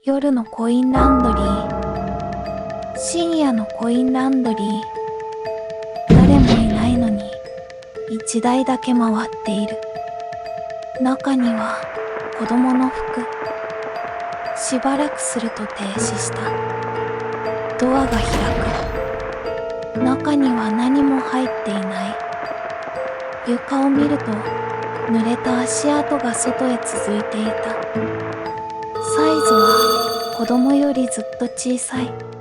夜のコインランドリー、深夜のコインランドリー、誰もいないのに一台だけ回っている。中には子供の服。しばらくすると停止した。ドアが開く。中には何も入っていない。床を見ると濡れた足跡が外へ続いていた。サイズは子供よりずっと小さい。